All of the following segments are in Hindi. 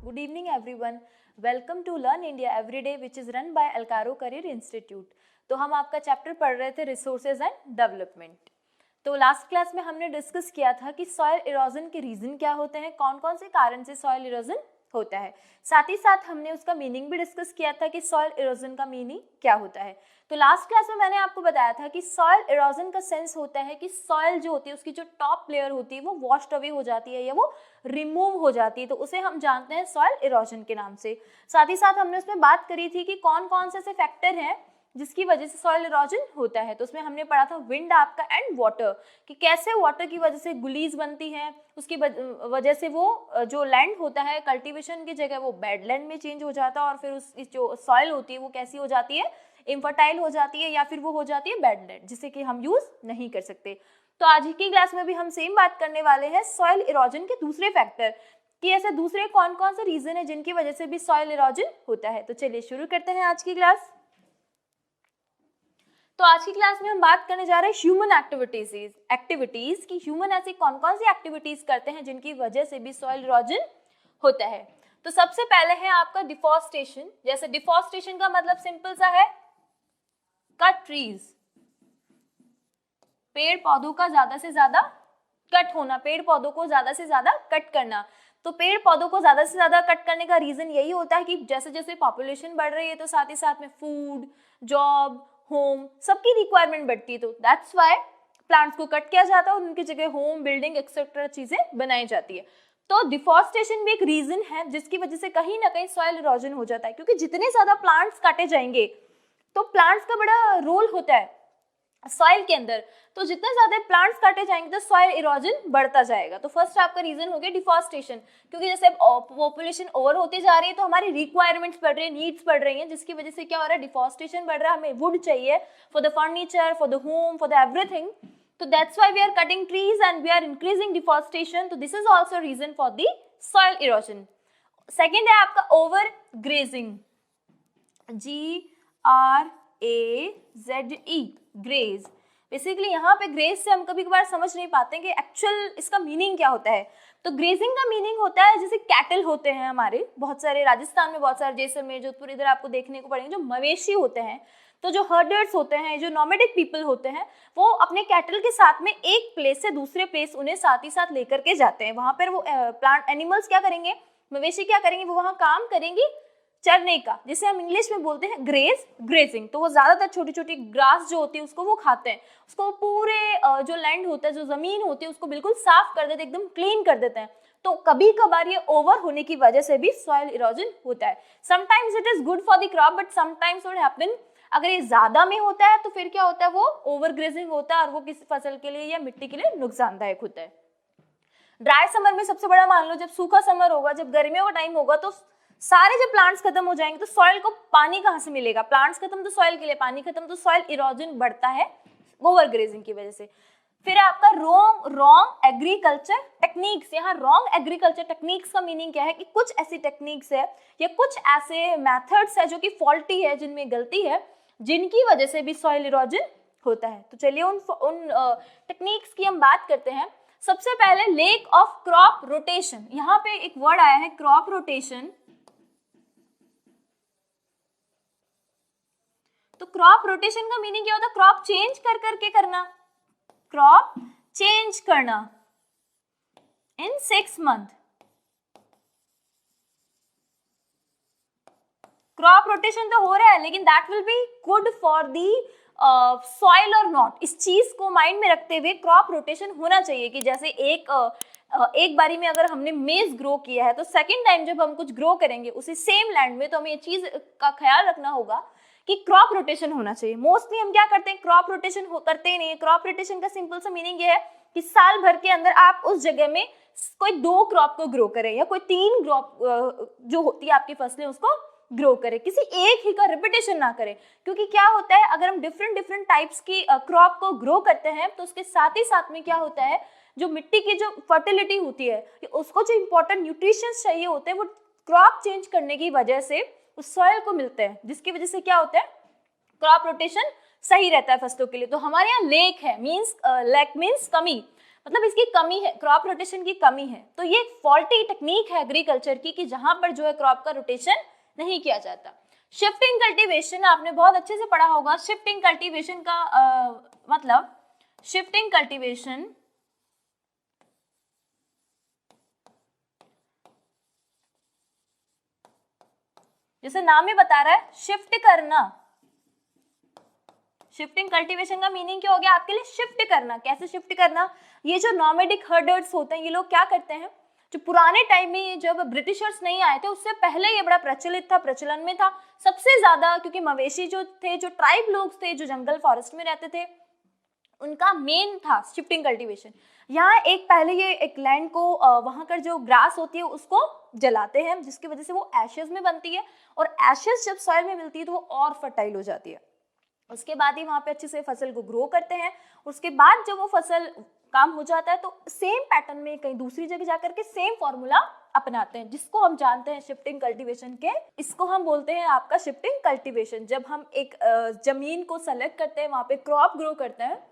Good evening everyone. Welcome to Learn India Everyday which is run by Alcaro Career Institute. तो हम आपका चैप्टर पढ़ रहे थे रिसोर्सेज एंड डेवलपमेंट। तो लास्ट क्लास में हमने डिस्कस किया था कि सॉइल इरोजन के रीजन क्या होते हैं, कौन कौन से कारण से सॉइल इरोजन होता है। साथ ही साथ हमने उसका मीनिंग भी डिस्कस किया था कि सॉइल इरोजन का मीनिंग क्या होता है। तो लास्ट क्लास में मैंने आपको बताया था कि सॉइल इरोजन का सेंस होता है कि सॉइल जो होती है उसकी जो टॉप लेयर होती है वो वॉश्ड अवे हो जाती है या वो रिमूव हो जाती है, तो उसे हम जानते हैं सॉइल इरोजन के नाम से। साथ ही साथ हमने उसमें बात करी थी कि कौन कौन से ऐसे फैक्टर हैं जिसकी वजह से सॉइल इरोजन होता है। तो उसमें हमने पढ़ा था विंड आपका एंड वाटर, कि कैसे वाटर की वजह से गुलीज बनती है, उसकी वजह से वो जो लैंड होता है कल्टीवेशन की जगह वो बेडलैंड में चेंज हो जाता है और फिर उस जो सॉइल होती है वो कैसी हो जाती है, इनफर्टाइल हो जाती है या फिर वो हो जाती है बेडलैंड जिसे कि हम यूज नहीं कर सकते। तो आज की क्लास में भी हम सेम बात करने वाले हैं सॉइल इरोजन के दूसरे फैक्टर कि ऐसे दूसरे कौन कौन से रीजन है जिनकी वजह से भी सॉइल इरोजन होता है। तो चलिए शुरू करते हैं आज की क्लास। तो आज की क्लास में हम बात करने जा रहे हैं ह्यूमन एक्टिविटीज की ह्यूमन ऐसी कौन कौन सी एक्टिविटीज करते हैं जिनकी वजह से भी सॉइल इरोजन होता है। तो सबसे पहले है आपका डिफॉरेस्टेशन। जैसे डिफॉरेस्टेशन का मतलब सिंपल सा है कट ट्रीज, पेड़ पौधों का ज्यादा से ज्यादा कट होना, पेड़ पौधों को ज्यादा से ज्यादा कट करना। तो पेड़ पौधों को ज्यादा से ज्यादा कट करने का रीजन यही होता है कि जैसे जैसे पॉपुलेशन बढ़ रही है तो साथ ही साथ में फूड, जॉब, होम सबकी रिक्वायरमेंट बढ़ती है, तो दैट्स व्हाई प्लांट्स को कट किया जाता है और उनकी जगह होम, बिल्डिंग एक्सेट्रा चीजें बनाई जाती है। तो डिफॉरेस्टेशन भी एक रीजन है जिसकी वजह से कहीं ना कहीं सॉइल इरोजन हो जाता है, क्योंकि जितने ज्यादा प्लांट्स काटे जाएंगे तो प्लांट्स का बड़ा रोल होता है सॉइल के अंदर, तो जितने ज्यादा प्लांट्स काटे जाएंगे तो सॉइल इरोजन बढ़ता जाएगा। तो फर्स्ट आपका रीजन हो गया डिफॉरेस्टेशन, क्योंकि जैसे पॉपुलेशन ओवर होती जा रही है तो हमारी रिक्वायरमेंट्स बढ़ रही है, नीड्स बढ़ रही हैं, जिसकी वजह से क्या हो रहा है, डिफॉरेस्टेशन बढ़ रहा है। हमें वुड चाहिए for the furniture, for the home, for the everything, तो that's why we are cutting trees and we are increasing deforestation. तो this is also reason for the soil erosion. Second है आपका over grazing, GRAZE, graze. Basically यहाँ पे ग्रेज से हम कभी कभार समझ नहीं पाते कि एक्चुअल इसका मीनिंग क्या होता है। तो ग्रेजिंग का मीनिंग होता है जैसे कैटल होते हैं हमारे बहुत सारे, राजस्थान में बहुत सारे, जैसलमेर, जोधपुर, इधर आपको देखने को पड़ेंगे जो मवेशी होते हैं। तो जो हर्डर्स होते हैं, जो नॉमेडिक पीपल होते हैं, वो अपने कैटल के साथ में एक प्लेस से दूसरे प्लेस उन्हें साथ ही साथ लेकर के जाते हैं। वहां पर वो प्लांट एनिमल्स क्या करेंगे, मवेशी क्या करेंगे, वो वहाँ काम करेंगी चरने का, जिसे हम इंग्लिश में बोलते हैं ग्रेजिंग। तो वो ज्यादातर छोटी छोटी ग्रास जो होती है उसको वो खाते हैं, उसको पूरे जो लैंड होता है, जो जमीन होती है, उसको बिल्कुल साफ कर देते हैं, एकदम क्लीन कर देते हैं। तो कभी कभार ये ओवर होने की वजह से भी सॉइल इरोजन होता है। Sometimes it is good for the crop but sometimes what happen, अगर ये ज्यादा में होता है तो फिर क्या होता है, वो ओवर ग्रेजिंग होता है और वो किसी फसल के लिए या मिट्टी के लिए नुकसानदायक होता है। ड्राई समर में सबसे बड़ा मान लो, जब सूखा समर होगा, जब गर्मियों का टाइम होगा, तो सारे जब प्लांट्स खत्म हो जाएंगे तो सॉइल को पानी कहाँ से मिलेगा, प्लांट्स खत्म तो सॉइल के लिए पानी खत्म, तो सॉइल इरोजन बढ़ता है ओवर ग्रेजिंग की वजह से। फिर आपका रॉन्ग एग्रीकल्चर टेक्निक्स। यहाँ रॉन्ग एग्रीकल्चर टेक्निक्स का मीनिंग क्या है कि कुछ ऐसी टेक्निक्स है या कुछ ऐसे मेथड्स है जो कि फॉल्टी है, जिनमें गलती है, जिनकी वजह से भी सॉइल इरोजन होता है। तो चलिए उन टेक्निक्स की हम बात करते हैं। सबसे पहले लेक ऑफ क्रॉप रोटेशन। यहाँ पे एक वर्ड आया है क्रॉप रोटेशन। तो क्रॉप रोटेशन का मीनिंग क्या होता है, क्रॉप चेंज कर करके करना, क्रॉप चेंज करना इन 6 मंथ। क्रॉप रोटेशन तो हो रहा है लेकिन that will be good for the soil और नॉट। इस चीज को माइंड में रखते हुए क्रॉप रोटेशन होना चाहिए कि जैसे एक बारी में अगर हमने मेज ग्रो किया है तो सेकेंड टाइम जब हम कुछ ग्रो करेंगे उसी सेम लैंड में, तो हमें ये चीज का ख्याल रखना होगा कि क्रॉप रोटेशन होना चाहिए। मोस्टली हम क्या करते हैं, क्रॉप रोटेशन करते ही नहीं है। क्रॉप रोटेशन का सिंपल सा मीनिंग ये है कि साल भर के अंदर आप उस जगह में कोई 2 क्रॉप को ग्रो करें या कोई 3 क्रॉप जो होती है आपकी फसलें उसको ग्रो करें, किसी एक ही का रिपीटेशन ना करें। क्योंकि क्या होता है, अगर हम डिफरेंट टाइप्स की क्रॉप को ग्रो करते हैं तो उसके साथ ही साथ में क्या होता है, जो मिट्टी की जो फर्टिलिटी होती है, उसको जो इंपॉर्टेंट न्यूट्रिशंस चाहिए होते हैं वो क्रॉप चेंज करने की वजह से उस सॉइल को मिलते हैं, जिसकी वजह से क्या होता है, क्रॉप रोटेशन सही रहता है फसलों के लिए। तो हमारे यहाँ लेक है, लेक मीन्स कमी, मतलब इसकी कमी है, क्रॉप रोटेशन की कमी है। तो ये फॉल्टी टेक्निक है एग्रीकल्चर की कि जहां पर जो है क्रॉप का रोटेशन नहीं किया जाता। शिफ्टिंग कल्टीवेशन आपने बहुत अच्छे से पढ़ा होगा। शिफ्टिंग कल्टीवेशन का मतलब शिफ्टिंग कल्टीवेशन जैसे नाम ही बता रहा है शिफ्ट करना। शिफ्टिंग कल्टीवेशन का मीनिंग क्या हो गया आपके लिए? शिफ्ट करना। कैसे शिफ्ट करना? ये जो नॉमेडिक हर्डर्स होते हैं ये लोग क्या करते हैं, जो पुराने टाइम में जब ब्रिटिशर्स नहीं आए थे उससे पहले ये बड़ा प्रचलित था, प्रचलन में था सबसे ज्यादा, क्योंकि मवेशी जो थे, जो ट्राइब लोग थे, जो जंगल फॉरेस्ट में रहते थे, उनका मेन था शिफ्टिंग कल्टीवेशन। यहाँ एक पहले ये एक लैंड को वहां कर जो ग्रास होती है उसको जलाते हैं, जिसकी वजह से वो एशेज में बनती है, और एशेज जब सॉइल में मिलती है तो वो और फर्टाइल हो जाती है। उसके बाद ही वहां पे अच्छे से फसल को ग्रो करते हैं। उसके बाद जब वो फसल काम हो जाता है तो सेम पैटर्न में कहीं दूसरी जगह जाकर के सेम फॉर्मूला अपनाते हैं, जिसको हम जानते हैं शिफ्टिंग कल्टीवेशन के। इसको हम बोलते हैं आपका शिफ्टिंग कल्टीवेशन। जब हम एक जमीन को सेलेक्ट करते हैं, वहां पे क्रॉप ग्रो करते हैं,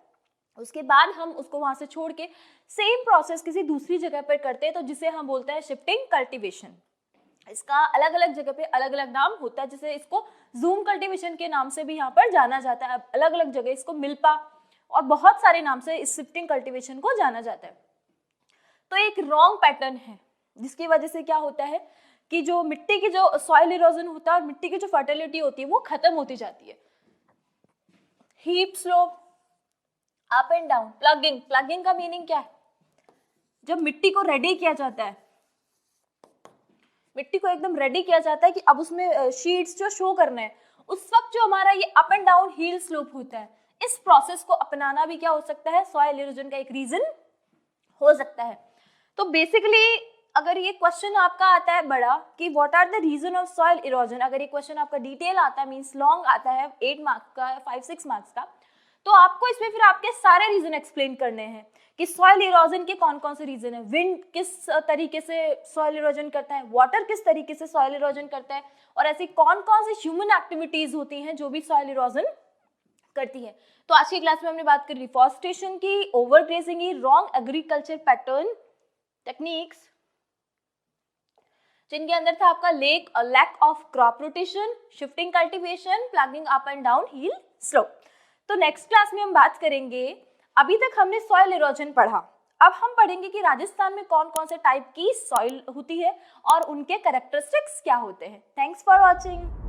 उसके बाद हम उसको वहां से छोड़ के सेम प्रोसेस किसी दूसरी जगह पर करते हैं, तो जिसे हम बोलते हैं शिफ्टिंग कल्टीवेशन। इसका अलग अलग जगह पे अलग अलग नाम होता है, जैसे इसको जूम कल्टीवेशन के नाम से भी यहाँ पर जाना जाता है। अलग अलग जगह इसको मिल्पा और बहुत सारे नाम से इस शिफ्टिंग कल्टीवेशन को जाना जाता है। तो एक रॉन्ग पैटर्न है जिसकी वजह से क्या होता है कि जो मिट्टी की जो सॉइल इरोजन होता है और मिट्टी की जो फर्टिलिटी होती है वो खत्म होती जाती है। Heap slope, up and down, plugging. Plugging का मीनिंग क्या है? जब मिट्टी को रेडी किया जाता है, मिट्टी को एकदम रेडी किया जाता है कि अब उसमें शीट्स जो शो करने हैं, उस वक्त जो हमारा ये up and down hill slope होता है, इस प्रोसेस को अपनाना भी क्या हो सकता है? सॉइल इरोजन का एक रीजन हो सकता है। तो बेसिकली अगर ये क्वेश्चन आपका आता है बड़ा कि what are the reason of soil erosion, अगर ये क्वेश्चन आपका डिटेल आता है, मींस लॉन्ग आता है, 8 मार्क्स का, 5-6 मार्क्स का, तो आपको इसमें फिर आपके सारे रीजन एक्सप्लेन करने हैं कि सॉइल इरोजन के कौन कौन से रीजन है, विंड किस तरीके से सॉइल इरोजन करता है, वाटर किस तरीके से सॉइल इरोजन करता है, और ऐसी कौन कौन सी ह्यूमन एक्टिविटीज होती हैं जो भी सॉइल इरोजन करती है। तो आज की क्लास में हमने बात करी रिफॉरेस्टेशन की, ओवरग्रेजिंग की, रॉन्ग एग्रीकल्चर पैटर्न टेक्निक्स, जिनके अंदर था आपका lack of crop rotation, shifting cultivation, ploughing up and down hill slope. तो नेक्स्ट क्लास में हम बात करेंगे, अभी तक हमने सॉइल इरोजन पढ़ा, अब हम पढ़ेंगे कि राजस्थान में कौन कौन से टाइप की सॉइल होती है और उनके कैरेक्टरिस्टिक्स क्या होते हैं। Thanks for watching.